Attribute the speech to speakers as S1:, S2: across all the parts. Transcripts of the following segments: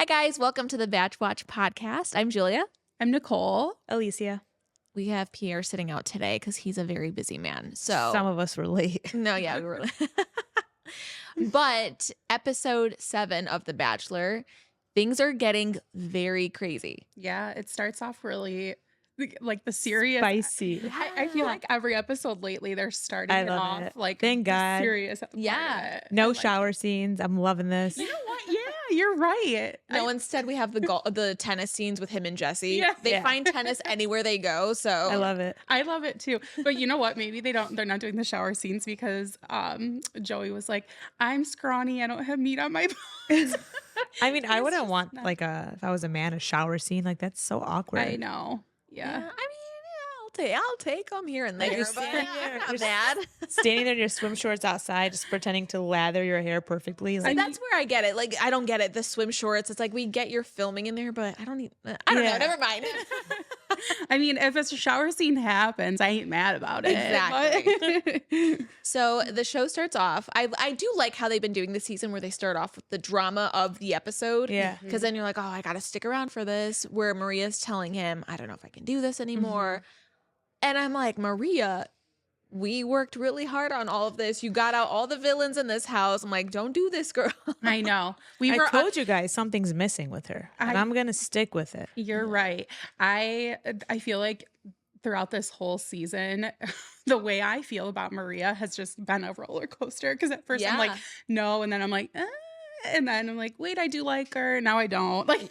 S1: guys, welcome to the Batch Watch podcast. I'm Julia.
S2: I'm Nicole.
S3: Alicia.
S1: We have Pierre sitting out today because he's a very busy man. So
S3: Some of us were late.
S1: no, yeah, we were. But episode 7 of The Bachelor, things are getting very crazy.
S2: Yeah, it starts off really like the serious.
S3: Spicy.
S2: I feel like every episode lately they're starting
S3: I
S2: it
S3: love
S2: off
S3: it.
S2: like
S3: Thank
S2: the
S3: God.
S2: serious. part
S1: Yeah.
S2: of it.
S3: No
S2: I like
S3: shower
S2: it.
S3: scenes. I'm loving this.
S2: You know what? Yeah, you're right.
S1: No, instead we have the tennis scenes with him and Jesse.
S2: Yeah.
S1: They
S3: Yeah.
S1: find tennis anywhere they go. So
S3: I love it.
S2: I love it too. But you know what? Maybe they're not doing the shower scenes because Joey was like, I'm scrawny. I don't have meat on my bones.
S3: I mean, I
S2: It's
S3: wouldn't
S2: just
S3: want
S2: not-
S3: like if I was a man, a shower scene. Like that's so awkward.
S2: I know.
S1: yeah,
S2: Yeah.
S1: I mean, I'll take them here and
S3: Like,
S1: there.
S3: you're
S1: But
S3: standing
S1: I'm
S3: there,
S1: not
S3: you're
S1: mad.
S3: Standing there in your swim shorts outside, just pretending to lather your hair perfectly. Like,
S1: That's where I get it. Like, I don't get it. The swim shorts. It's like we get your filming in there, but I don't need. I don't know.
S3: Yeah.
S1: Never mind.
S2: I mean, if a shower scene happens, I ain't mad about it.
S1: Exactly. So the show starts off. I do like how they've been doing this season where they start off with the drama of the episode.
S3: Yeah.
S1: Because then you're like, oh, I got to stick around for this. Where Maria's telling him, I don't know if I can do this anymore. And I'm like, Maria, we worked really hard on all of this. You got out all the villains in this house. I'm like, don't do this, girl.
S2: I know.
S3: I told you guys something's missing with her, and I'm gonna stick with it.
S2: You're right. I feel like throughout this whole season, the way I feel about Maria has just been a roller coaster. Because at first I'm like,
S1: Yeah.
S2: no, and then I'm like, and then I'm like, wait, I do like her. Now I don't. Like,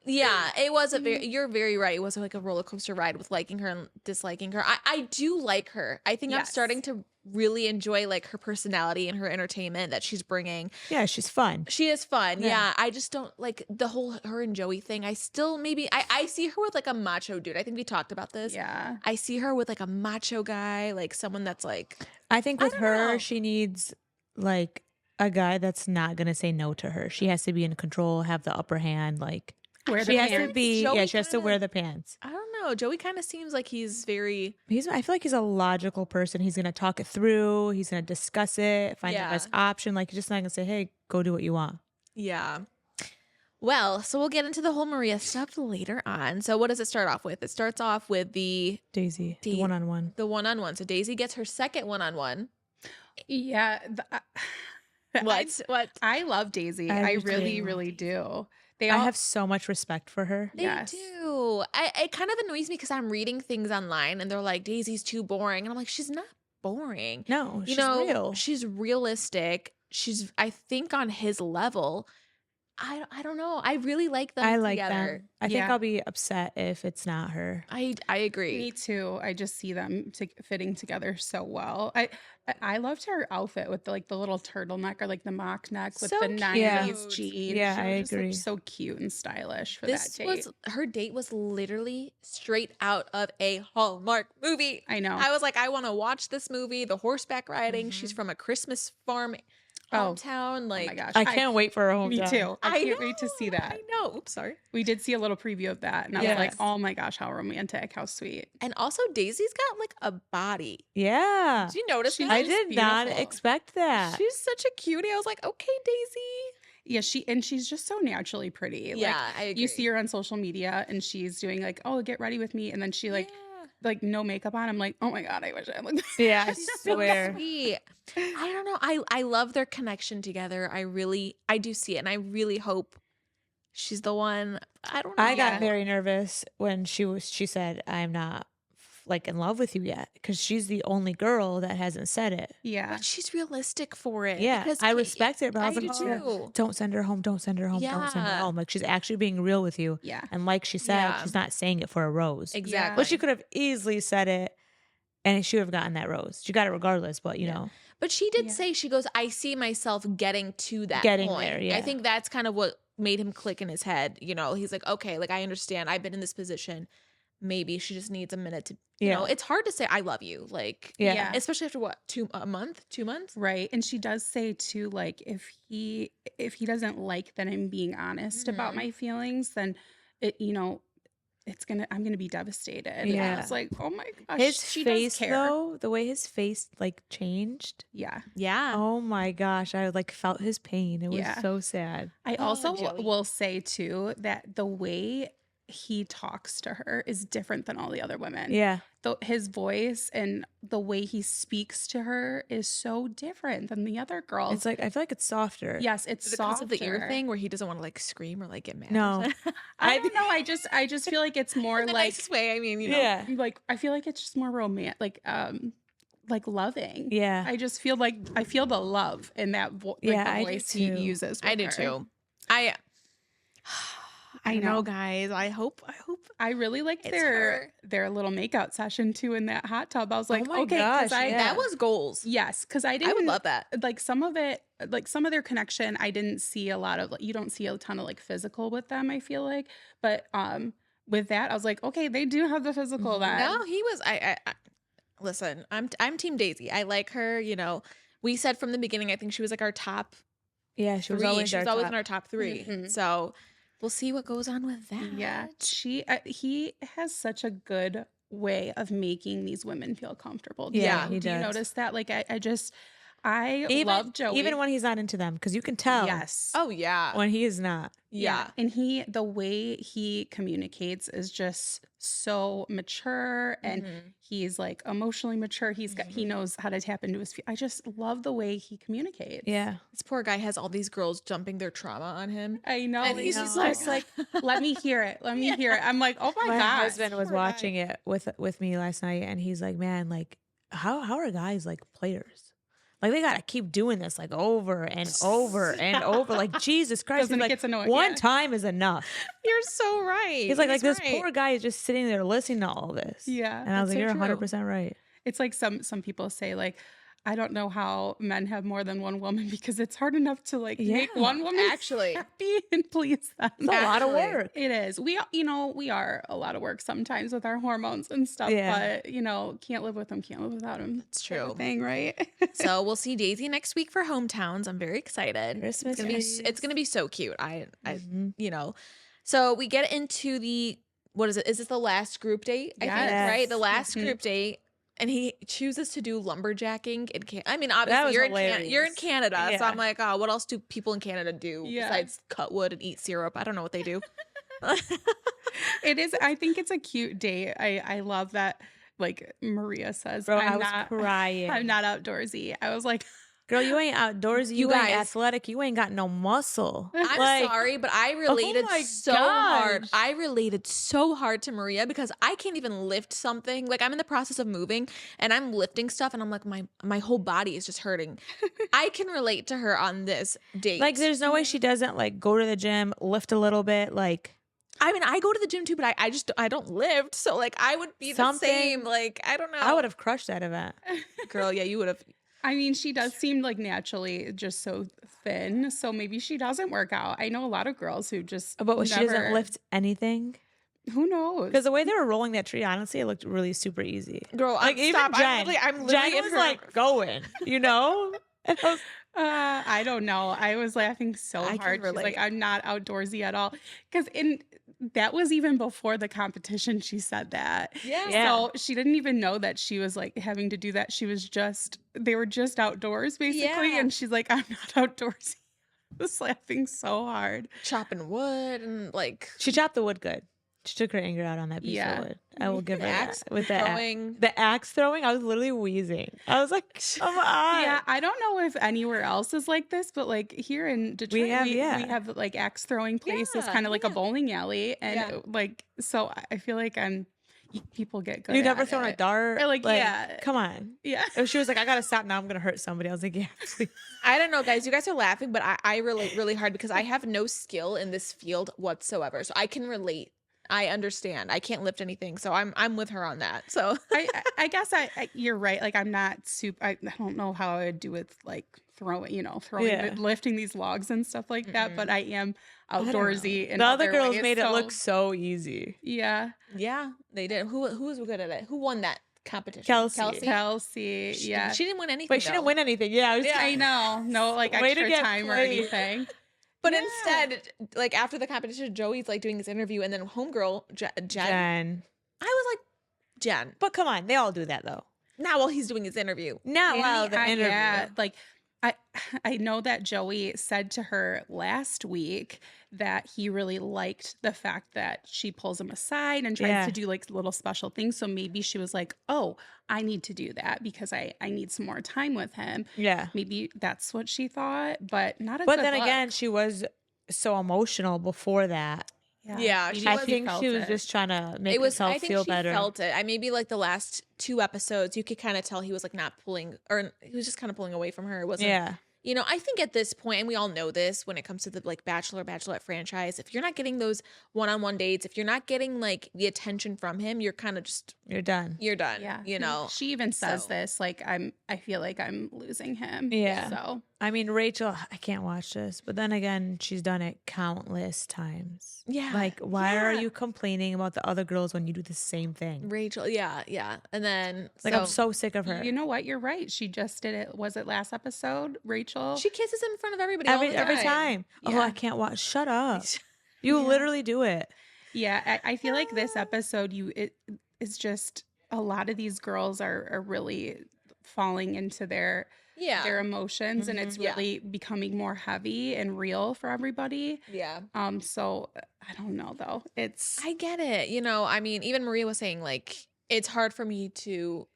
S1: Yeah, it was you're very right. It was like a roller coaster ride with liking her and disliking her. I do like her. I think I'm
S2: Yes.
S1: starting to really enjoy like her personality and her entertainment that she's bringing.
S3: Yeah, she's fun.
S1: She is fun.
S3: Yeah.
S1: Yeah. I just don't like the whole her and Joey thing. I still I see her with like a macho dude. I think we talked about this.
S2: yeah.
S1: I see her with like a macho guy, like someone that's like,
S3: I think
S1: I
S3: with
S1: don't
S3: her,
S1: know.
S3: she needs like a guy that's not gonna say no to her. She has to be in control, have the upper hand. Like
S2: Wear the
S3: she has to
S2: pants.
S3: be.
S1: Joey
S3: Yeah, she has to
S1: kinda-
S3: wear the pants.
S1: I don't know. Joey kind of seems like he's very
S3: I feel like he's a logical person. He's gonna talk it through. He's gonna discuss it, find
S1: Yeah.
S3: the best option. Like he's just not gonna say, "Hey, go do what you want."
S1: Yeah. Well, so we'll get into the whole Maria stuff later on. So what does it start off with? It starts off with the
S3: Daisy,
S1: The-
S3: one-on-one.
S1: one-on-one. So Daisy gets her second one-on-one.
S2: Yeah.
S1: What?
S2: I love Daisy.
S3: I
S2: I
S3: do
S2: really,
S3: too.
S2: really do. They
S3: I
S2: all
S3: have so much respect for her.
S1: They
S2: Yes.
S1: do. It kind of annoys me because I'm reading things online and they're like, Daisy's too boring. And I'm like, she's not boring.
S3: No,
S1: You
S3: she's
S1: know,
S3: real.
S1: she's realistic. She's, I think, on his level. I don't know. I really like them
S3: I like
S1: together.
S3: them. I think
S2: Yeah.
S3: I'll be upset if it's not her.
S1: I agree.
S2: Me too. I just see them fitting together so well. I loved her outfit with the little turtleneck or like the mock neck with
S1: So
S2: the
S1: cute.
S2: 90s jeans.
S3: Yeah,
S2: She
S3: I
S2: just looked
S3: agree.
S2: so cute and stylish for
S1: This
S2: that date.
S1: was her date was literally straight out of a Hallmark movie.
S2: I know.
S1: I was like, I want to watch this movie. The horseback riding. She's from a Christmas farm
S2: Oh.
S1: hometown. Like,
S2: oh my gosh.
S3: I can't wait for her home.
S2: Me too. I can't wait to
S1: know,
S2: see that.
S1: I know. Oops, sorry.
S2: We did see a little preview of that, and I was like,
S3: Yes.
S2: "Oh my gosh, how romantic! How sweet!"
S1: And also, Daisy's got like a body.
S3: Yeah.
S1: Did you notice
S2: She's
S1: that?
S3: I
S2: She's
S3: did not
S2: beautiful.
S3: expect that.
S1: She's such a cutie. I was like, okay, Daisy.
S2: Yeah, she's just so naturally pretty.
S1: Yeah, I agree.
S2: You see her on social media, and she's doing like, "Oh, get ready with me," and then she like
S1: Yeah.
S2: no makeup on. I'm like, "Oh my god, I wish I looked."
S3: Yeah, I
S1: She's so
S3: swear.
S1: sweet. I don't know. I love their connection together. I do see it, and I really hope she's the one. I don't know.
S3: I got very nervous when she said, "I'm not like in love with you yet," because she's the only girl that hasn't said it.
S2: Yeah,
S1: But she's realistic for it.
S3: Yeah,
S1: because
S3: I respect it, but I was
S1: I
S3: like,
S1: do
S3: "Oh,
S1: too.
S3: don't send her home, don't send her home, don't send her
S1: Yeah.
S3: home." Like she's actually being real with you.
S2: yeah,
S3: And like she said,
S1: Yeah.
S3: she's not saying it for a rose.
S1: Exactly.
S3: But she could have easily said it and she would have gotten that rose. She got it regardless, but you
S1: Yeah.
S3: know.
S1: But she did
S2: Yeah.
S1: say, she goes, I see myself getting to that
S3: Getting
S1: point.
S3: there, yeah.
S1: I think that's kind of what made him click in his head. You know, he's like, okay, like I understand. I've been in this position. Maybe she just needs a minute to, you know, it's hard to say I love you. Like,
S3: Yeah.
S2: Yeah.
S1: especially after what, 2 months?
S2: right. And she does say too, like if he doesn't like that I'm being honest about
S1: Mhm.
S2: my feelings, then it I'm gonna be devastated. And I
S3: Yeah.
S2: was like, oh my gosh,
S3: His
S2: she
S3: face,
S2: does care.
S3: though, the way his face like changed.
S2: Yeah.
S1: Yeah.
S3: Oh my gosh, I like felt his pain. It was
S2: Yeah.
S3: so sad.
S2: I
S1: Oh,
S2: also
S1: Joey.
S2: will say too that the way he talks to her is different than all the other women.
S3: Yeah.
S2: His voice and the way he speaks to her is so different than the other girls.
S3: It's like I feel like it's softer.
S2: Yes, it's
S1: Is it because
S2: softer.
S1: of the ear thing where he doesn't want to like scream or like get mad?
S3: No.
S1: or something?
S2: I don't know. I just feel like it's more
S1: In the
S2: like
S1: nicest way. I mean, you know.
S3: Yeah.
S2: like I feel like it's just more romantic, like loving.
S3: Yeah.
S2: I just feel like I feel the love in that
S3: Yeah,
S2: the
S3: I do
S2: voice he
S3: too.
S2: uses.
S1: I
S2: with
S1: do
S2: her.
S1: too. I
S2: know.
S1: know, guys. I hope.
S2: I really liked
S1: It's
S2: their little makeout session too in that hot tub. I was like,
S3: my
S2: okay,
S3: gosh,
S2: I
S3: yeah.
S1: That was goals.
S2: yes, because I
S1: I
S2: didn't
S1: would love that.
S2: like some of it, like some of their connection. I didn't see a lot of. You don't see a ton of like physical with them. I feel like, but with that, I was like, okay, they do have the physical. Then
S1: No, he was. I listen. I'm Team Daisy. I like her. You know, we said from the beginning. I think she was like our top
S3: Yeah, she was
S1: three.
S3: always
S1: She was
S3: our
S1: always
S3: top.
S1: in our top 3.
S2: Mhm.
S1: So we'll see what goes on with that.
S2: yeah, he has such a good way of making these women feel comfortable.
S3: Yeah,
S2: Do
S3: he
S2: do you
S3: does.
S2: notice that? Like I
S3: Even,
S2: love Joey.
S3: even when he's not into them, because you can tell
S2: yes.
S1: Oh yeah.
S3: when he is not.
S1: Yeah.
S2: And the way he communicates is just so mature and
S1: Mhm.
S2: he's like emotionally mature. He knows how to tap into his I just love the way he communicates.
S3: Yeah.
S1: This poor guy has all these girls dumping their trauma on him.
S2: I know.
S1: And he's just like,
S2: let me hear it. Let me hear it. I'm like, oh my
S3: My
S2: gosh.
S3: husband was
S1: poor guy.
S3: watching it with me last night, and he's like, "Man, like, how are guys like players? Like, they gotta keep doing this like over and over and over. Like, Jesus Christ!
S2: Doesn't
S3: He's
S2: it
S3: like,
S2: gets annoying?
S3: one
S2: Yeah.
S3: time is enough."
S1: You're so right.
S3: He's like, this
S1: right.
S3: poor guy is just sitting there listening to all this.
S2: Yeah,
S3: and I was
S2: that's
S3: like,
S2: so
S3: "You're
S2: true.
S3: 100% right."
S2: It's like some people say like, I don't know how men have more than one woman because it's hard enough to like make
S3: Yeah,
S2: one woman
S1: actually.
S2: happy and please them.
S3: It's a lot of
S1: Actually.
S3: work.
S2: It is. We are a lot of work sometimes with our hormones and stuff,
S3: Yeah.
S2: but can't live with them, can't live without them.
S1: It's true.
S2: Thing, right?
S1: So we'll see Daisy next week for hometowns. I'm very excited.
S3: Christmas
S1: It's gonna be so cute.
S3: Mhm.
S1: You know. So we get into what is it? Is this the last group date? I think,
S2: Yes.
S1: right? The last
S2: Mhm.
S1: group date. And he chooses to do lumberjacking in Canada. I mean,
S3: That
S1: obviously
S3: was
S1: you're
S3: hilarious.
S1: in Canada, so
S3: Yeah.
S1: I'm like, oh, what else do people in Canada do
S2: Yeah.
S1: besides cut wood and eat syrup? I don't know what they do.
S2: It is. I think it's a cute date. I love that. Like Maria says,
S3: Bro,
S2: I'm
S3: I was
S2: not.
S3: crying.
S2: I'm not outdoorsy. I was like,
S3: Girl, you ain't outdoorsy.
S1: You
S3: You ain't
S1: guys-
S3: athletic. You ain't got no muscle.
S1: I'm
S3: Like,
S1: sorry, but I related
S3: my
S1: so hard.
S3: gosh.
S1: I related so hard to Maria because I can't even lift something. Like I'm in the process of moving and I'm lifting stuff and I'm like my whole body is just hurting. I can relate to her on this date.
S3: Like, there's no way she doesn't like go to the gym, lift a little bit, like.
S1: I mean, I go to the gym too, but I don't lift. So like I would be the
S3: Something-
S1: same. Like I don't know.
S3: I would have crushed that event.
S1: Girl, yeah, you would have.
S2: I mean, she does seem like naturally just so thin. So maybe she doesn't work out. I know a lot of girls who just.
S3: But she
S2: never-
S3: doesn't lift anything.
S2: Who knows?
S3: Because the way they were rolling that tree, honestly, it looked really super easy.
S1: Girl,
S3: Like, even
S1: stop.
S3: Jen.
S1: I'm literally
S3: Jen
S1: in
S3: was
S1: her-
S3: like going, you know? And I was,
S2: I don't know. I was laughing so
S1: I can
S2: hard. She's like,
S1: relate.
S2: I'm not outdoorsy at all. Because that was even before the competition. She said that.
S1: Yeah.
S3: Yeah.
S2: So she didn't even know that she was like having to do that. They were just outdoors basically.
S1: Yeah.
S2: And she's like, I'm not outdoorsy. I was laughing so hard.
S1: chopping wood and like
S3: she chopped the wood good. She took her anger out on that piece
S2: Yeah.
S3: of wood. I will give her
S1: axe
S3: that. With the axe.
S1: throwing.
S3: The axe throwing, I was literally wheezing. I was like, come on.
S2: Yeah, I don't know if anywhere else is like this, but like here in Detroit, we
S3: have-
S2: have like axe throwing places,
S1: Yeah,
S2: kind of like a
S1: yeah.
S2: bowling alley, and
S1: Yeah.
S2: like so. I feel like people get good.
S3: You
S2: at
S3: never thrown a
S2: it.
S3: dart?
S2: Or, like, yeah.
S3: Come on.
S2: Yeah.
S3: And she was like, I gotta stop now. I'm gonna hurt somebody. I was like, yeah, please.
S1: I don't know, guys. You guys are laughing, but I relate really hard because I have no skill in this field whatsoever. So I can relate. I understand. I can't lift anything, so I'm with her on that. So
S2: I guess you're right. Like I'm not super. I don't know how I would do with like throwing,
S3: Yeah.
S2: lifting these logs and stuff like that. But I am
S3: don't know.
S2: outdoorsy. In
S3: The other girls
S2: ways,
S3: made it
S2: so-
S3: look so easy.
S2: Yeah,
S1: yeah, they did. Who was good at it? Who won that competition?
S3: Kelsey.
S2: Kelsey.
S1: She,
S2: Yeah,
S1: she didn't win anything.
S3: But she didn't win anything. Yeah, I was
S1: Yeah.
S2: I know. No, like
S3: Way to
S2: extra
S3: get
S2: time or
S3: played.
S2: anything.
S1: But
S2: Yeah.
S1: instead, like after the competition, Joey's like doing his interview, and then homegirl Jen,
S3: Jen.
S1: I was like, Jen,
S3: But come on, they all do that though.
S1: not while he's doing his interview.
S3: Not
S2: And
S3: while the interview.
S2: yeah, like I I know that Joey said to her last week that he really liked the fact that she pulls him aside and tries
S3: Yeah.
S2: to do like little special things. So maybe she was like, "Oh, I need to do that because I need some more time with him."
S3: Yeah.
S2: Maybe that's what she thought, but not a
S3: But
S2: good
S3: then
S2: look.
S3: again, she was so emotional before that.
S1: Yeah,
S2: maybe
S1: she
S3: I
S1: was-
S3: think
S2: felt
S3: she was
S2: it.
S3: just trying to make
S1: It was.
S3: herself
S1: I think
S3: feel
S1: she
S3: better.
S1: felt it. I maybe like the last 2 episodes, you could kind of tell he was like not pulling, or he was just kind of pulling away from her. It wasn't.
S3: Yeah.
S1: You know, I think at this point, and we all know this when it comes to the like Bachelor, Bachelorette franchise, if you're not getting those one-on-one dates, if you're not getting like the attention from him, you're kind of just
S3: You're done.
S1: you're done.
S2: Yeah.
S1: You know.
S2: She even says
S1: So-
S2: this, like I feel like I'm losing him.
S3: Yeah.
S2: So
S3: I mean, Rachel, I can't watch this, but then again, she's done it countless times.
S1: Yeah.
S3: Like, why are
S1: yeah.
S3: you complaining about the other girls when you do the same thing?
S1: Rachel? Yeah. And then
S3: Like, I'm so sick of her.
S2: you know what? You're right. She just did it. Was it last episode, Rachel?
S1: she kisses him in front of everybody all the
S3: every time. Oh,
S2: Yeah.
S3: I can't watch. Shut up. You literally do it.
S2: Yeah, I feel like this episode, it is just a lot of these girls are really falling into their
S1: Yeah.
S2: emotions, and it's
S1: Yeah.
S2: really becoming more heavy and real for everybody.
S1: Yeah.
S2: So I don't know though. It's
S1: I get it. You know, I mean, even Maria was saying like it's hard for me to,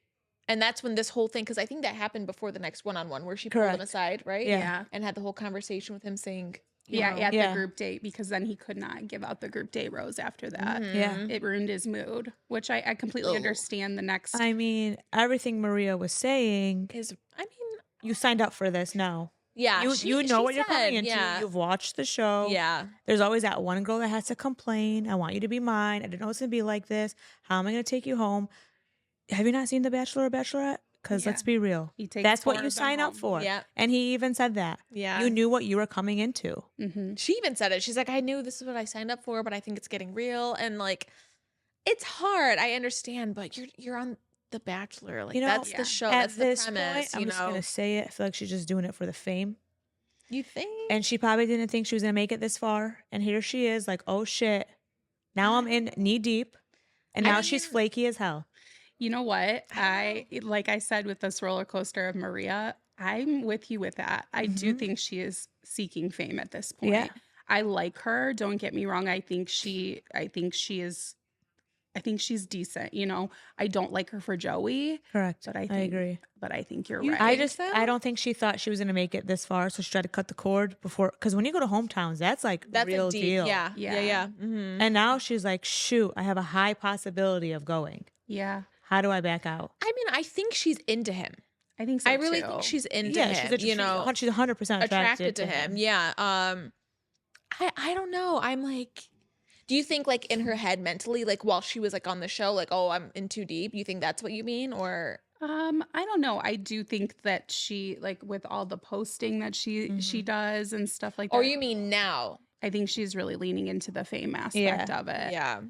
S1: and that's when this whole thing, because I think that happened before the next one-on-one where she pulled him
S3: Correct.
S1: aside, right?
S3: Yeah.
S1: And had the whole conversation with him saying, you
S2: yeah,
S1: know,
S2: at
S3: Yeah.
S2: the group date, because then he could not give out the group date rose after that.
S3: Yeah.
S1: mhm.
S2: It ruined his mood, which I completely
S1: Ugh.
S2: understand. The next
S3: I mean, everything Maria was saying,
S1: His, I mean,
S3: you signed up for this. No.
S1: yeah,
S3: You know what you're coming into.
S1: Yeah.
S3: You've watched the show.
S1: Yeah.
S3: There's always that one girl that has to complain. I want you to be mine. I didn't know it's going to be like this. How am I going to take you home? Have you not seen The Bachelor or Bachelorette? Because let's
S2: Yeah.
S3: be real.
S2: he takes
S3: That's what
S2: 4
S3: you
S2: of them
S3: sign up
S2: home.
S3: for.
S1: Yeah.
S3: And he even said that.
S1: Yeah.
S3: You knew what you were coming into.
S2: Mhm.
S1: She even said it. She's like, I knew this is what I signed up for, but I think it's getting real. And like, it's hard. I understand, but you're on The Bachelor. Like,
S3: You know,
S1: that's
S2: Yeah.
S1: the show.
S3: At
S1: That's the
S3: this
S1: premise.
S3: point, I'm
S1: you
S3: just
S1: know,
S3: going to say it. I feel like she's just doing it for the fame.
S1: you think?
S3: And she probably didn't think she was going to make it this far. And here she is, like, oh shit. Now I'm in knee deep. And
S1: I
S3: now she's
S1: mean-
S3: flaky as hell.
S2: You know what?
S1: I
S2: Like I said with this roller coster of Maria, I'm with you with that. I do
S3: Mhm.
S2: think she is seeking fame at this point.
S3: Yeah.
S2: I like her. Don't get me wrong. I think she's decent. You know, I don't like her for Joey,
S3: Correct.
S2: but I
S3: I
S2: think,
S3: agree.
S2: but I think you're
S1: You
S2: right.
S3: I
S1: think so?
S3: don't think she thought she was going to make it this far. So she tried to cut the cord before. Because when you go to hometowns, that's like
S1: That's
S3: real
S1: a deep.
S3: deal.
S1: Yeah.
S2: Yeah.
S1: Yeah. Mm-hmm.
S3: And now she's like, shoot, I have a high possibility of going.
S2: yeah,
S3: How do I back out?
S1: I mean, I think she's into him.
S2: I think so.
S1: I really
S2: too.
S1: think she's into
S3: Yeah,
S1: him.
S3: she's
S1: you know,
S3: she's 100%
S1: attracted to him. Yeah. I don't know. I'm like, do you think like in her head mentally, like while she was like on the show, like, oh, I'm in too deep? You think that's what you mean, or?
S2: I don't know. I do think that she, like, with all the posting that she does and stuff like that.
S1: Or you mean now?
S2: I think she's really leaning into the fame aspect of it.
S1: Yeah.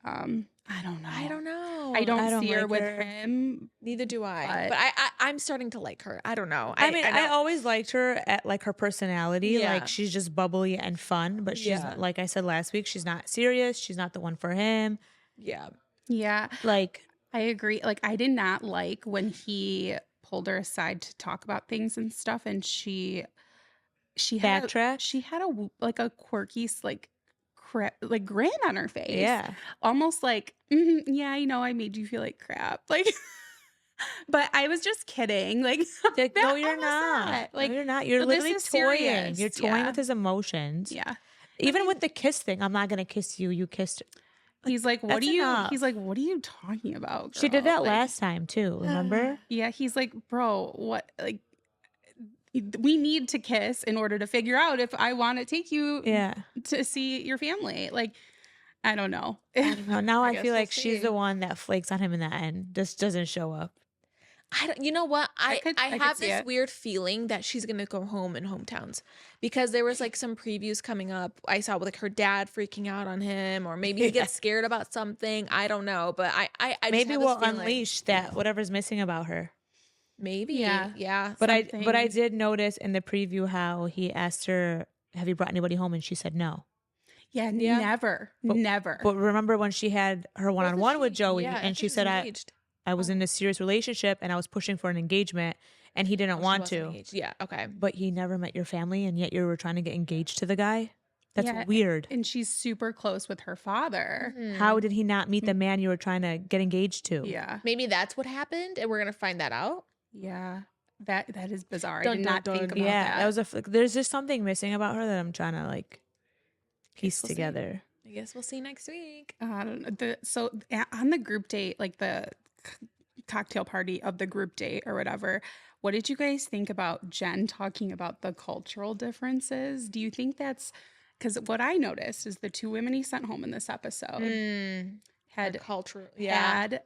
S2: I don't know.
S1: I don't know.
S2: I don't see her
S3: like
S2: with
S3: her.
S2: him.
S1: Neither do I.
S2: But-
S1: But I'm starting to like her. I don't know.
S3: I mean, I
S1: know.
S3: always liked her at like her personality.
S1: Yeah.
S3: Like she's just bubbly and fun, but she's
S1: Yeah.
S3: like I said last week, she's not serious. She's not the one for him.
S1: Yeah.
S2: Yeah,
S3: Like,
S2: I agree. Like, I did not like when he pulled her aside to talk about things and stuff, and she had
S3: backtrack.
S2: she had a quirky like grin on her face.
S3: Yeah.
S2: Almost like, "Mhm, yeah, I know I made you feel like crap." Like, but I was just kidding. Like,
S3: Like,
S2: that-
S3: no,
S2: I
S3: you're
S2: was
S3: not.
S2: Like,
S3: no, you're not. You're
S2: "No, this
S3: literally
S2: is
S3: toying.
S2: serious."
S3: You're toying
S2: Yeah.
S3: with his emotions.
S2: yeah.
S3: Even with the kiss thing, I'm not gonna kiss you. You kissed.
S2: He's like, "What
S3: That's
S2: are you?"
S3: enough.
S2: He's like, "What are you talking about?"
S3: She did
S2: girl?"
S3: that
S2: Like,
S3: last time too. Remember?
S2: Yeah, he's like, "Bro, what? Like, we need to kiss in order to figure out if I want to take you
S3: Yeah.
S2: to see your family." Like, I don't know.
S3: I don't know. Now
S1: I
S3: I,
S1: guess
S3: feel
S1: we'll
S3: like she's
S1: see.
S3: the one that flakes on him in the end. Just doesn't show up.
S1: I don't, you know what? I
S2: could
S1: have
S2: see
S1: this
S2: it.
S1: weird feeling that she's gonna go home in hometowns because there was like some previews coming up. I saw with like her dad freaking out on him, or maybe he gets scared about something. I don't know, but I just
S3: Maybe
S1: have this
S3: we'll
S1: feeling.
S3: unleash that whatever's missing about her.
S1: Maybe,
S2: Yeah.
S1: yeah.
S3: But I
S2: Something.
S3: did notice in the preview how he asked her have you brought anybody home? And she said no.
S2: Yeah,
S1: Yeah.
S2: never.
S3: But remember when she had her one-on-one with Joey,
S1: Yeah, I
S3: and
S1: think
S3: she
S1: she's
S3: said,
S1: engaged.
S3: I was in a serious relationship and I was pushing for an engagement and he didn't
S1: Oh, she
S3: want
S1: wasn't
S3: to.
S1: engaged. Yeah, okay.
S3: But he never met your family and yet you were trying to get engaged to the guy? That's
S2: Yeah,
S3: weird.
S2: And she's super close with her father.
S3: How did he not meet the man you were trying to get engaged to?
S2: Yeah.
S1: Maybe that's what happened, and we're gonna find that out.
S2: Yeah. That is bizarre.
S1: Dun,
S2: I did
S1: dun,
S2: not think
S1: dun.
S2: about
S3: Yeah,
S2: that.
S3: that was there's just something missing about her that I'm trying to like piece
S1: we'll see.
S3: together.
S1: I guess we'll see next week.
S2: I don't know. On the group date, like the cocktail party of the group date or whatever, what did you guys think about Jen talking about the cultural differences? Do you think that's because what I noticed is the two women he sent home in this episode had
S1: cultural,
S2: had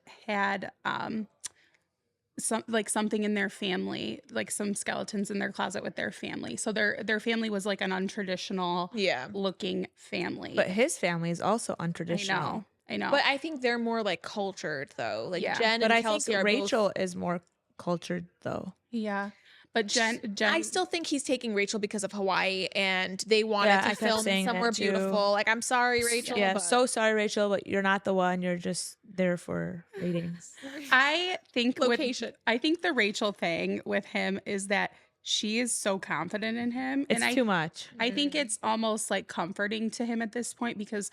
S2: something in their family, like some skeletons in their closet with their family. So their family was like an untraditional looking family.
S3: But his family is also untraditional.
S2: I know.
S1: But I think they're more like cultured though. Like
S2: Yeah.
S1: Jen
S3: But
S1: and
S3: I
S1: Kelsey
S3: think
S1: are
S3: Rachel
S1: both.
S3: is more cultured though.
S2: Yeah. But Jen
S1: I still think he's taking Rachel because of Hawaii, and they wanted
S3: Yeah, I
S1: to
S3: kept
S1: film
S3: saying that
S1: somewhere
S3: too.
S1: beautiful. Like, I'm sorry, Rachel.
S3: Yeah,
S1: but
S3: so sorry, Rachel, but you're not the one. You're just there for ratings.
S2: I think
S1: Location.
S2: I think the Rachel thing with him is that she is so confident in him.
S3: It's too much.
S2: I think it's almost like comforting to him at this point because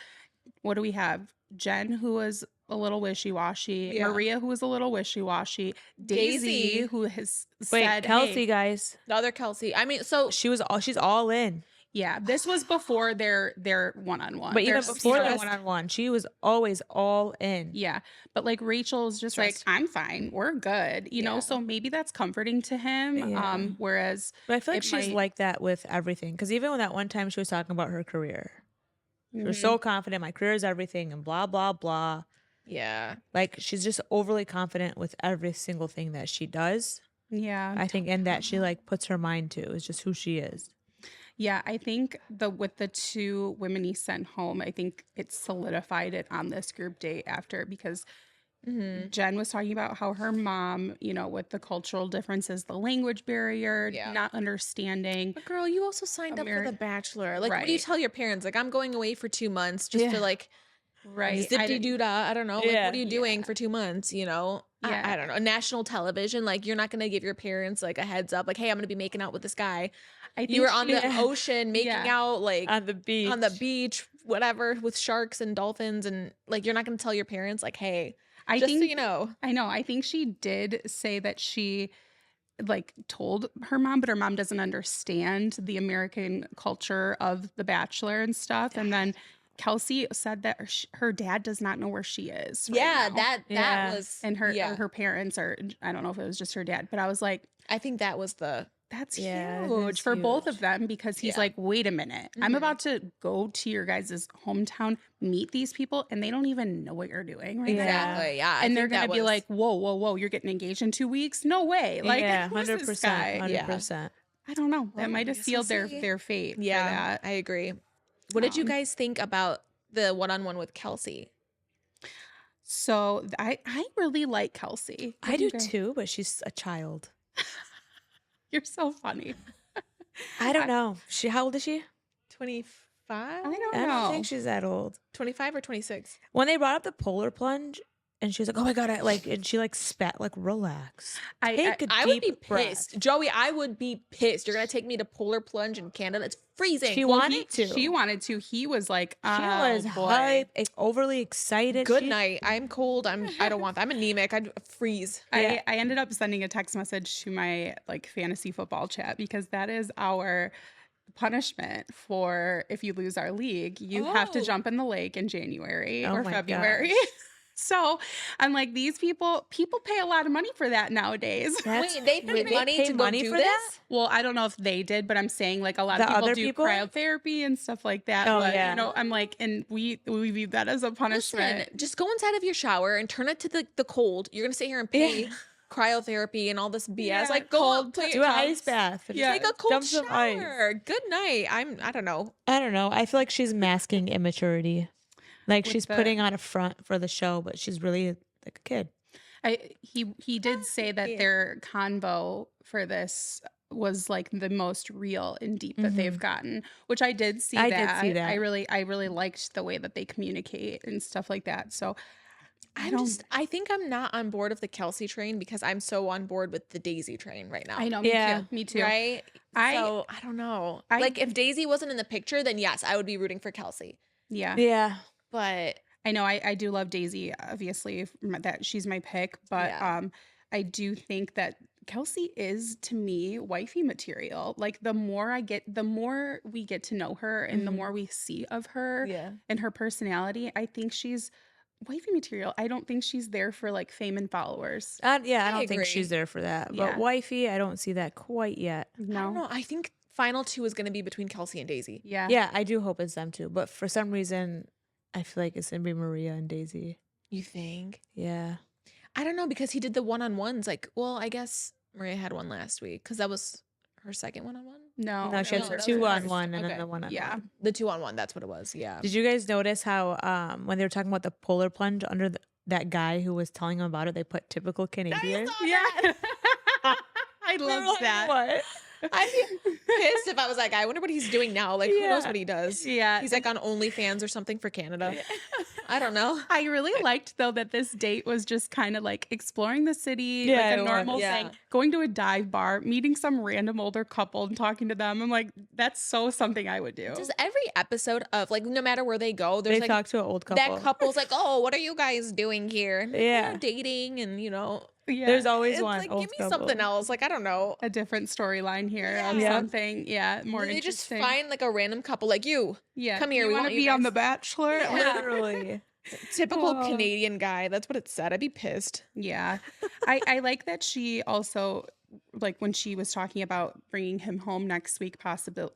S2: what do we have? Jen, who was a little wishy-washy.
S1: Yeah.
S2: Maria, who was a little wishy-washy. Daisy, who has
S3: Wait,
S2: said,
S3: Kelsey,
S2: hey,
S3: guys,
S1: the other Kelsey. I mean, so
S3: she's all in.
S2: yeah, this was before their one-on-one.
S3: But even
S2: Their
S3: before the
S2: season.
S3: one-on-one, she was always all in.
S2: Yeah. But like Rachel's just
S1: Trust.
S2: like, I'm fine. We're good. You know,
S1: Yeah.
S2: so maybe that's comforting to him.
S3: Yeah.
S2: Whereas
S3: But I feel like
S2: it
S3: she's
S2: might-
S3: like that with everything. Because even when that one time she was talking about her career, she was
S2: Mhm.
S3: so confident, my career is everything, and blah, blah, blah.
S1: yeah.
S3: Like, she's just overly confident with every single thing that she does.
S2: Yeah.
S3: I think, and that she like puts her mind to is just who she is.
S2: Yeah, I think with the two women he sent home, I think it solidified it on this group date after because Jen was talking about how her mom, you know, with the cultural differences, the language barrier,
S1: Yeah.
S2: not understanding.
S1: But girl, you also signed up for The Bachelor. Like, what do you
S2: Right.
S1: tell your parents? Like, I'm going away for 2 months just to like
S2: Right.
S1: zippity doo dah. I don't know. Like,
S3: Yeah.
S1: what are you doing for 2 months? You know?
S2: Yeah.
S1: I don't know. National television. Like, you're not gonna give your parents like a heads up. Like, hey, I'm gonna be making out with this guy.
S2: I think
S1: You were on
S2: she-
S1: the ocean making
S2: Yeah.
S1: out like
S3: On the beach.
S1: on the beach, whatever, with sharks and dolphins, and like you're not gonna tell your parents like, hey,
S2: I
S1: just
S2: think
S1: so you know.
S2: I know. I think she did say that she like told her mom, but her mom doesn't understand the American culture of The Bachelor and stuff. And then Kelsey said that her dad does not know where she is. right
S1: Yeah,
S2: now.
S1: that
S3: Yeah.
S1: was
S2: and her
S1: yeah.
S2: her parents are. I don't know if it was just her dad, but I was like,
S1: I think that was the
S2: that's
S3: Yeah, it
S2: huge
S3: is
S2: for both
S3: huge.
S2: of them because he's
S1: Yeah.
S2: like, wait a minute, I'm
S1: Mhm.
S2: about to go to your guys' hometown, meet these people, and they don't even know what you're doing right now.
S1: exactly. Yeah. I
S2: And they're
S1: think
S2: gonna
S1: that
S2: be
S1: was-
S2: like, whoa, you're getting engaged in 2 weeks? No way. Like,
S3: yeah,
S2: who's this
S3: 100%.
S2: guy?
S3: 100%.
S2: I don't know. That
S1: Well,
S2: might
S1: I
S2: have
S1: guess
S2: sealed
S1: we'll see.
S2: their fate.
S1: yeah,
S2: For that.
S1: I agree. What did you
S2: Um,
S1: guys think about the one-on-one with Kelsey?
S2: So I really like Kelsey. What
S3: I do
S2: you guys-
S3: too, but she's a child.
S2: You're so funny.
S3: I don't know. How old is she?
S1: 25?
S2: I don't
S3: I
S2: know.
S3: don't think she's that old.
S1: 25 or 26?
S3: When they brought up the polar plunge, and she was like, "Oh my god!" and she like spat, like, relax. Take a
S1: I would be
S3: deep breath.
S1: pissed. Joey, I would be pissed. You're going to take me to polar plunge in Canada? It's freezing.
S3: She
S2: Well,
S3: wanted to.
S2: She wanted to. He was like,
S3: She
S2: oh,
S3: was
S2: boy.
S3: hype, overly excited.
S1: Good
S3: She-
S1: night. I'm cold. I don't want that. I'm anemic. I'd freeze.
S3: Yeah.
S2: I ended up sending a text message to my like fantasy football chat because that is our punishment for if you lose our league, you have to
S1: Oh.
S2: jump in the lake in January
S3: Oh
S2: or
S3: my
S2: February.
S3: gosh.
S2: So I'm like, these people pay a lot of money for that nowadays.
S3: That's
S1: Wait, they paid
S3: crazy.
S1: money
S3: Pay
S1: to go
S3: money
S1: do
S3: for
S1: this?
S3: that?
S2: Well, I don't know if they did, but I'm saying like a lot
S3: The
S2: of people
S3: other
S2: do
S3: people?
S2: cryotherapy and stuff like that.
S3: Oh,
S2: but
S3: yeah.
S2: you know, I'm like, and we view that as a punishment.
S1: Listen, just go inside of your shower and turn it to the cold. You're going to sit here and pay cryotherapy and all this BS.
S2: Yeah,
S1: like, go
S2: cold
S1: up, put
S3: Do
S1: your
S3: an
S1: tubs,
S3: ice bath.
S2: Yeah.
S1: take a cold
S3: Dump some ice.
S1: shower. Good night. I don't know.
S3: I don't know. I feel like she's masking immaturity. Like
S2: With
S3: she's
S2: the-
S3: putting on a front for the show, but she's really like a kid.
S2: He did say that
S1: Yeah.
S2: their convo for this was like the most real and deep that they've gotten, which I did see
S3: I
S2: that.
S3: did see that.
S2: I really liked the way that they communicate and stuff like that. So
S1: I think I'm not on board of the Kelsey train because I'm so on board with the Daisy train right now.
S2: I know, me
S3: Yeah.
S2: too. Me too.
S1: Right?
S2: I-
S1: So I don't know.
S2: I-
S1: Like if Daisy wasn't in the picture, then yes, I would be rooting for Kelsey.
S2: Yeah.
S3: Yeah.
S1: But
S2: I know I do love Daisy, obviously, that she's my pick, but
S1: Yeah.
S2: I do think that Kelsey is, to me, wifey material. Like the more we get to know her and the more we see of her
S1: yeah.
S2: and her personality, I think she's wifey material. I don't think she's there for like fame and followers.
S3: Yeah, I
S1: I
S3: don't think
S1: agree.
S3: she's there for that.
S2: Yeah.
S3: But wifey, I don't see that quite yet.
S1: I don't know. I think final 2 is going to be between Kelsey and Daisy.
S2: Yeah.
S3: Yeah, I do hope it's them too. But for some reason, I feel like it's gonna be Maria and Daisy.
S1: You think?
S3: Yeah.
S1: I don't know because he did the one-on-ones. Like, well, I guess Maria had one last week because that was her second one-on-one.
S2: No.
S3: No, she
S1: no,
S3: has
S1: that's
S3: 2
S1: her
S3: on
S1: first.
S3: 1 and
S1: Okay.
S3: then the 1 on
S2: Yeah.
S3: 1.
S1: The 2-on-1. That's what it was. Yeah.
S3: Did you guys notice how when they were talking about the polar plunge under that guy who was telling them about it, they put typical Canadian?
S2: Yeah. I
S3: We were
S2: loved
S3: like,
S2: that.
S3: What?
S1: I'd be pissed if I was like, I wonder what he's doing now. Like, who knows
S3: Yeah.
S1: what he does?
S2: Yeah.
S1: He's like on OnlyFans or something for Canada. I don't know.
S2: I really liked though that this date was just kind of like exploring the city,
S3: Yeah,
S2: like
S3: it
S2: a
S3: was.
S2: normal
S1: Yeah.
S2: thing, going to a dive bar, meeting some random older couple and talking to them. I'm like, that's so something I would do.
S1: Does every episode of like, no matter where they go, there's
S3: They
S1: like
S3: talk to an old couple.
S1: that couple's like, oh, what are you guys doing here? And,
S3: Yeah.
S1: "We're dating, and
S2: Yeah.
S3: There's always
S1: it's
S3: one
S1: like,
S3: old
S1: give me
S3: couple.
S1: something else. Like, I don't know.
S2: a different storyline here of
S3: Yeah.
S2: something. Yeah, more
S1: They just
S2: interesting.
S1: find like a random couple like you.
S2: yeah,
S1: come here,
S2: You
S1: we
S2: want to
S1: want you
S2: be on
S1: guys-
S2: The Bachelor?
S1: Yeah.
S3: Literally.
S1: Typical
S2: Oh.
S1: Canadian guy. That's what it said. I'd be pissed.
S2: Yeah. I like that she also, like when she was talking about bringing him home next week, possibly,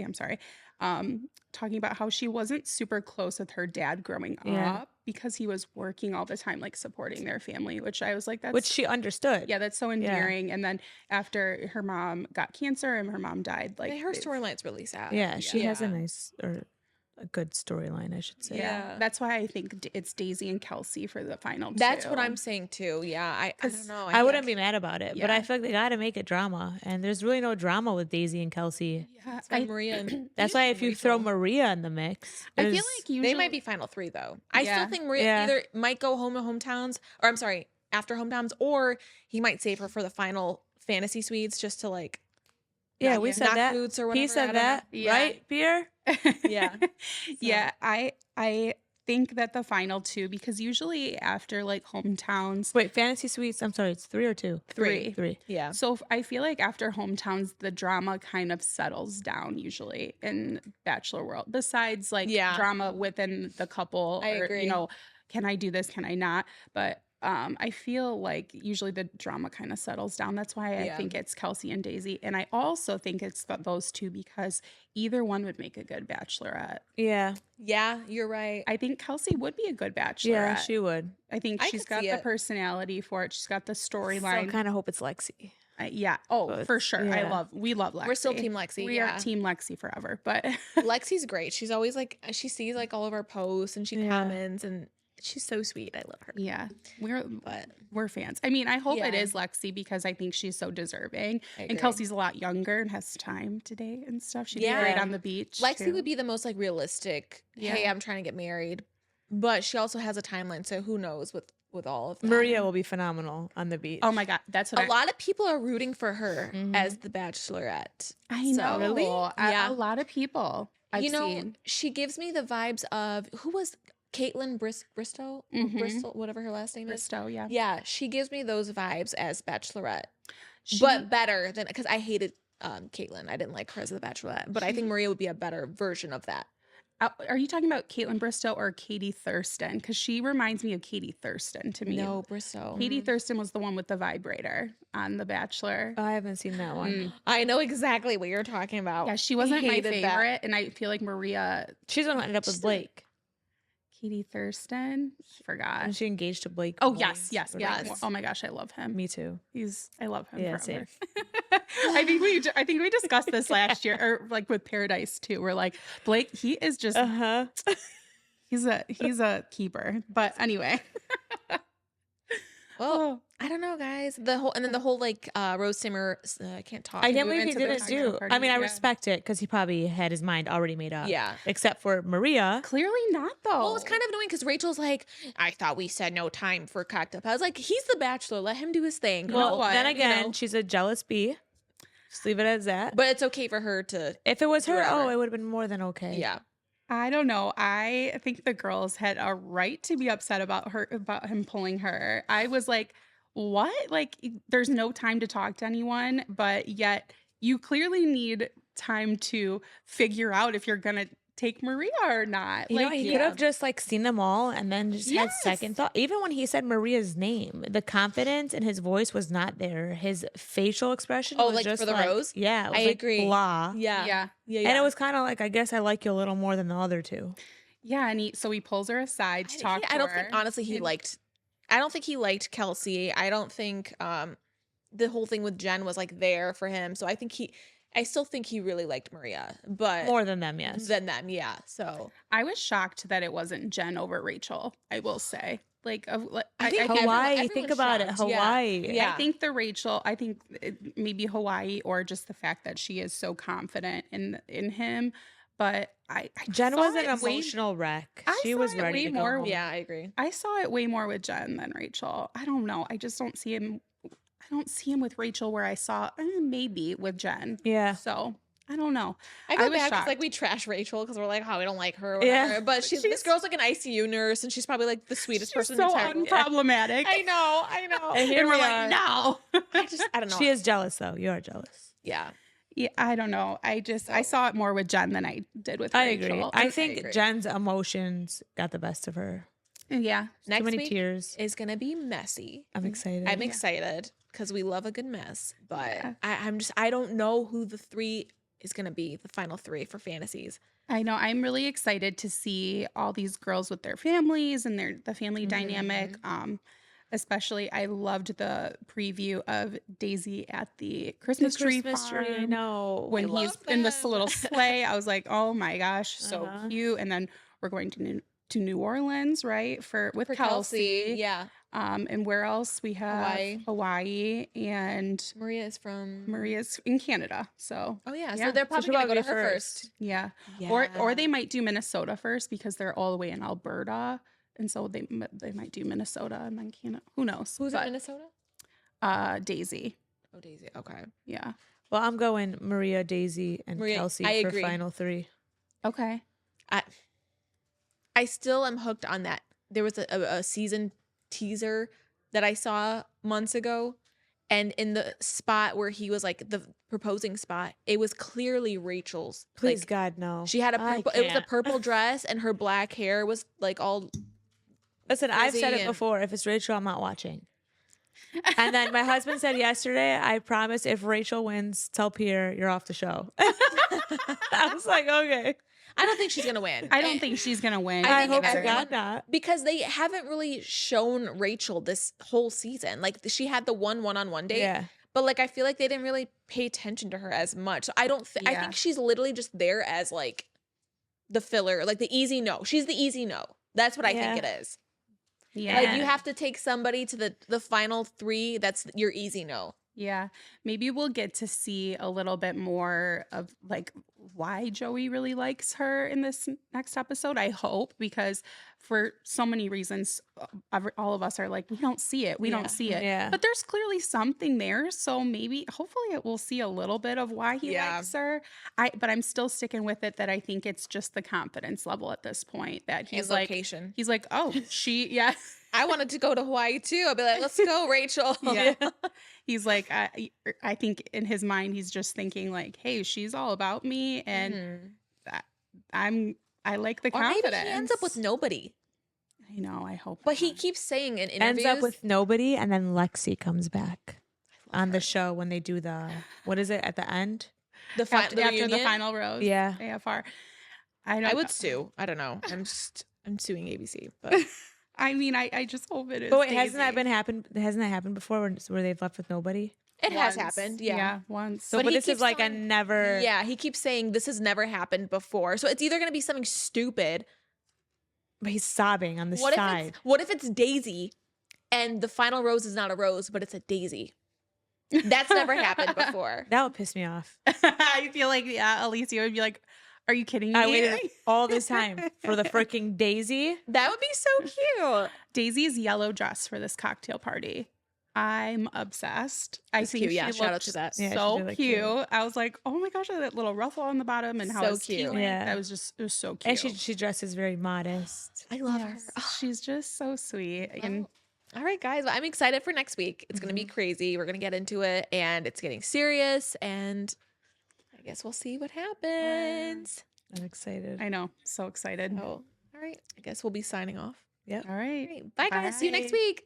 S2: I'm sorry, talking about how she wasn't super close with her dad growing
S3: Yeah.
S2: up because he was working all the time, like supporting their family, which I was like, that's,
S3: Which she understood.
S2: yeah, that's so endearing. And then after her mom got cancer and her mom died, like
S1: her
S2: they-
S1: storyline's really sad.
S3: Yeah, she has a
S1: Yeah.
S3: nice or a good storyline, I should say.
S1: Yeah.
S2: That's why I think it's Daisy and Kelsey for the final
S1: That's
S2: two.
S1: what I'm saying too. Yeah. I don't
S2: 'Cause
S1: know.
S3: I wouldn't be mad about it, but
S2: Yeah.
S3: I feel like they gotta make it drama. And there's really no drama with Daisy and Kelsey.
S2: Yeah,
S1: That's why Maria and
S3: That's why if you throw Maria in the mix,
S2: I feel
S3: there's-
S2: like usually
S1: they might be final 3 though. I
S2: Yeah.
S1: still think Maria
S3: Yeah.
S1: either might go home to hometowns, or I'm sorry, after hometowns, or he might save her for the final fantasy suites just to like
S3: yeah,
S1: knock-
S3: we said
S1: knock
S3: that.
S1: boots or
S3: He
S1: whatever. I
S3: said
S1: don't know.
S3: that,
S2: Yeah.
S3: right, Pierre?
S1: Yeah.
S2: Yeah, I think that the final two, because usually after like hometowns,
S3: Wait, fantasy suites. I'm sorry, it's 3 or 2.
S2: Three.
S3: 3.
S1: Yeah.
S2: so I feel like after hometowns, the drama kind of settles down usually in Bachelor world. Besides like
S1: Yeah.
S2: drama within the couple,
S1: I
S2: or,
S1: agree.
S2: can I do this? Can I not? But I feel like usually the drama kind of settles down. That's why I
S1: Yeah.
S2: think it's Kelsey and Daisy, and I also think it's those two because either one would make a good Bachelorette.
S3: Yeah,
S1: Yeah, you're right.
S2: I think Kelsey would be a good Bachelorette.
S3: yeah, she would.
S2: I think
S1: I
S2: she's
S1: could
S2: got
S1: see
S2: the
S1: it.
S2: personality for it. She's got the
S3: So
S2: storyline.
S3: kind of hope it's Lexi.
S2: Yeah. Oh,
S3: But,
S2: for sure.
S3: yeah.
S2: We love Lexi.
S1: We're still Team Lexi.
S2: We
S1: yeah.
S2: are Team Lexi forever. But
S1: Lexi's great. She's always like, she sees like all of our posts and she
S3: Yeah.
S1: comments, and she's so sweet. I love her.
S2: yeah,
S1: But
S2: we're fans. I mean, I hope it
S1: Yeah.
S2: is Lexi because I think she's so deserving.
S1: I
S2: And
S1: agree.
S2: Kelsey's a lot younger and has time today and stuff. She'd be great
S1: Yeah.
S2: on the beach.
S1: Lexi
S2: too.
S1: would be the most like realistic. Hey,
S2: Yeah.
S1: I'm trying to get married, but she also has a timeline, so who knows with all of that.
S3: Maria will be phenomenal on the beach.
S2: Oh my god, that's what
S1: A lot of people are rooting for her
S3: Mhm.
S1: as the Bachelorette.
S2: I
S1: So-
S2: know.
S1: Really? Yeah.
S2: A lot of people I've seen.
S1: she gives me the vibes of who was Caitlin Bristow,
S2: Mhm.
S1: Bristol, whatever her last name is.
S2: Bristow, yeah.
S1: Yeah, she gives me those vibes as Bachelorette,
S2: She-
S1: but better than because I hated Caitlin. I didn't like her as the Bachelorette, but I think
S2: She-
S1: Maria would be a better version of that.
S2: Are you talking about Caitlin Bristow or Katie Thurston? Because she reminds me of Katie Thurston to me.
S1: No, Bristow.
S2: Katie Thurston was the one with the vibrator on The Bachelor.
S3: I haven't seen that one.
S2: Mm.
S1: I know exactly what you're talking about.
S2: Yeah, she wasn't my
S1: hated that.
S2: favorite, and I feel like Maria,
S3: She's the one who ended up with
S1: She's
S3: Blake.
S2: Katie Thurston, forgot.
S3: And she engaged to Blake.
S2: Oh
S3: Mullins
S2: yes,
S3: or
S2: yes,
S3: whatever.
S2: yes. Oh my gosh, I love him.
S3: Me too.
S2: I love him
S3: Yeah,
S2: forever. I think we discussed this last year, or like with Paradise too. We're like Blake, he is just
S3: Uh huh.
S2: he's a keeper. But anyway,
S1: Well, I don't know, guys. The whole like Rose Simmer. I can't talk.
S3: I can't
S2: move
S3: believe he
S2: into the
S3: didn't
S2: cocktail
S3: do.
S2: party,
S3: I mean, I
S2: yeah.
S3: respect it because he probably had his mind already made up.
S1: Yeah.
S3: Except for Maria.
S2: Clearly not, though.
S1: Well, it's kind of annoying because Rachel's like, I thought we said no time for cocktail. I was like, he's the Bachelor. Let him do his thing.
S2: know
S3: Well,
S2: what?
S3: then
S2: You
S3: again,
S1: know.
S3: she's a jealous bee. Just leave it as that.
S1: But it's okay for her to.
S3: If it was her,
S1: whatever.
S3: it would have been more than okay.
S1: Yeah.
S2: I don't know. I think the girls had a right to be upset about him pulling her. I was like, what? Like, there's no time to talk to anyone, but yet you clearly need time to figure out if you're going to take Maria or not.
S3: You know,
S2: Like,
S3: he could have just like seen them all and then just had
S2: Yes.
S3: second thought. Even when he said Maria's name, the confidence in his voice was not there. His facial expression
S1: Oh,
S3: was
S1: like
S3: just
S1: for the
S3: like,
S1: rose?
S3: Yeah, it was
S1: I
S3: like
S1: agree.
S3: blah.
S1: Yeah.
S2: Yeah.
S1: Yeah.
S3: And it was kind of like, I guess I like you a little more than the other two.
S2: Yeah. And he pulls her aside to talk to
S1: I don't
S2: her.
S1: think honestly he
S2: And-
S1: liked. I don't think he liked Kelsey. I don't think the whole thing with Jen was like there for him. So I still think he really liked Maria, but
S3: More than them, yes.
S1: than them. Yeah. So
S2: I was shocked that it wasn't Jen over Rachel, I will say. Like,
S1: I think
S3: Hawaii,
S1: everyone's
S3: think about it.
S1: shocked. Yeah.
S3: Hawaii.
S1: Yeah.
S2: I think I think maybe Hawaii or just the fact that she is so confident in him. But I
S3: Jen
S2: saw
S3: was an
S2: it way-
S3: emotional wreck.
S2: I
S3: She
S2: saw
S3: was
S2: it
S3: ready
S2: way
S3: to go
S2: more-
S3: home.
S1: Yeah, I agree.
S2: I saw it way more with Jen than Rachel. I don't know. I just don't see him. I don't see him with Rachel where I saw maybe with Jen.
S3: Yeah.
S2: So I don't know.
S1: I feel
S2: was
S1: bad because like
S2: shocked.
S1: we trash Rachel because we're like, oh, we don't like her. Or
S3: Yeah.
S1: whatever. But this
S2: She's-
S1: girl's like an ICU nurse, and she's probably like the sweetest
S2: She's
S1: person
S2: so
S1: in the entire world.
S2: unproblematic.
S1: I know.
S3: And here
S2: And we're
S3: we
S2: like,
S3: are.
S2: no.
S1: I don't know.
S3: She is jealous, though. You are jealous.
S1: Yeah.
S2: Yeah, I don't know. I saw it more with Jen than I did with
S3: I
S2: Rachel.
S3: agree. I think
S1: agree.
S3: Jen's emotions got the best of her.
S2: Yeah.
S1: Next
S3: Too many
S1: week
S3: tears.
S1: is gonna be messy.
S3: I'm excited.
S1: I'm excited because we love a good mess, but
S2: Yeah.
S1: I don't know who the three is gonna be, the final three for fantasies.
S2: I know. I'm really excited to see all these girls with their families and the family
S1: Mm-hmm.
S2: dynamic. Especially, I loved the preview of Daisy at the Christmas tree farm.
S3: I know.
S2: When
S1: I
S2: he's
S1: love
S2: in this
S1: them.
S2: little sleigh, I was like, "Oh my gosh, so
S3: Uh-huh.
S2: cute!" And then we're going to New Orleans, right? With
S1: For
S2: Kelsey.
S1: yeah.
S2: And where else we have Hawaii and
S1: Maria is from
S2: Maria's in Canada. So
S1: Oh yeah,
S2: Yeah.
S1: so they're
S3: So
S1: probably
S3: she'll
S1: gonna go to
S3: probably
S1: her
S3: be
S1: first.
S2: yeah.
S1: Yeah.
S2: Or they might do Minnesota first because they're all the way in Alberta, and so they might do Minnesota and then Canada. Who knows?
S1: Who's in
S2: But,
S1: Minnesota?
S2: Daisy.
S1: Oh, Daisy. Okay.
S2: Yeah.
S3: Well, I'm going Maria, Daisy, and
S1: Maria,
S3: Kelsey
S1: I
S3: for
S1: agree.
S3: final three.
S2: Okay.
S1: I still am hooked on that. There was a season teaser that I saw months ago, and in the spot where he was like the proposing spot, it was clearly Rachel's.
S3: Please,
S1: Like,
S3: God, no.
S1: she had a
S3: I
S1: purple. It was a
S3: can't.
S1: purple dress, and her black hair was like all.
S3: Listen, I've said
S1: frizzy
S3: it
S1: and-
S3: before. If it's Rachel, I'm not watching. And then my husband said yesterday, I promise if Rachel wins, tell Pierre you're off the show. I was like, okay.
S1: I don't think she's gonna win.
S2: I don't think she's gonna win.
S1: I
S3: I
S1: think
S3: hope to
S1: everyone-
S3: God not.
S1: because they haven't really shown Rachel this whole season. Like she had the one-on-one date,
S3: Yeah.
S1: but like I feel like they didn't really pay attention to her as much. So I don't. I
S2: Yeah.
S1: think she's literally just there as like the filler, like the easy no. She's the easy no. That's what I think
S3: Yeah.
S1: it is.
S2: Yeah.
S1: Like you have to take somebody to the final three. That's your easy no.
S2: Yeah. Maybe we'll get to see a little bit more of like why Joey really likes her in this next episode. I hope, because for so many reasons, all of us are like, we don't see it. We
S1: Yeah.
S2: don't see it.
S3: Yeah.
S2: But there's clearly something there. So maybe, hopefully, we'll see a little bit of why he
S1: Yeah.
S2: likes her. But I'm still sticking with it that I think it's just the confidence level at this point that he's
S1: And
S2: like,
S1: location.
S2: oh, yeah.
S1: I wanted to go to Hawaii too. I'd be like, let's go, Rachel.
S2: Yeah. He's like, I think in his mind, he's just thinking like, hey, she's all about me. And
S1: Mhm.
S2: I like the
S1: Or
S2: confidence.
S1: maybe he ends up with nobody.
S2: I know, I hope.
S1: But he
S2: not.
S1: keeps saying in
S3: Ends
S1: interviews.
S3: up with nobody, and then Lexi comes back on the show when they do the, what is it, at the end?
S1: the
S2: after the
S1: reunion.
S2: final rose.
S3: Yeah.
S2: AFR. I don't
S1: I
S2: know.
S1: would sue. I don't know. I'm suing ABC. But
S2: I mean, I just hope it is.
S3: But wait, hasn't
S2: Daisy.
S3: that happened before where they've left with nobody?
S1: it has
S2: Once.
S1: happened. Yeah.
S2: Once.
S3: So,
S1: But
S3: but
S1: he
S3: this is
S1: keeps
S3: like a
S1: telling-
S3: never.
S1: Yeah, he keeps saying this has never happened before. So it's either going to be something stupid.
S3: But he's sobbing on the
S1: What
S3: side.
S1: if it's Daisy and the final rose is not a rose, but it's a daisy. That's never happened before.
S3: That would piss me off.
S2: I feel like, yeah, Alicia would be like, are you kidding me?
S3: I waited all this time for the freaking daisy.
S1: That would be so cute.
S2: Daisy's yellow dress for this cocktail party. I'm obsessed. I
S1: It's
S2: think
S1: cute.
S2: she
S1: Yeah, shout out
S2: looked
S1: to that.
S3: Yeah, she
S2: so
S3: did look
S2: cute.
S3: cute.
S2: I was like, oh my gosh, that little ruffle on the bottom and how
S1: So
S2: it's
S1: cute.
S3: Yeah.
S2: That was just, it was so
S3: And
S2: cute.
S3: she dresses very modest.
S1: I love
S2: Yes,
S1: her.
S2: she's just so sweet. And
S1: All right, guys. Well, I'm excited for next week. It's going to be crazy. We're going to get into it, and it's getting serious. And I guess we'll see what happens.
S3: I'm excited.
S2: I know, so excited.
S1: Oh, all right. I guess we'll be signing off.
S3: Yep.
S2: All right.
S1: All right. Bye, guys. See you next
S2: Bye.
S1: week.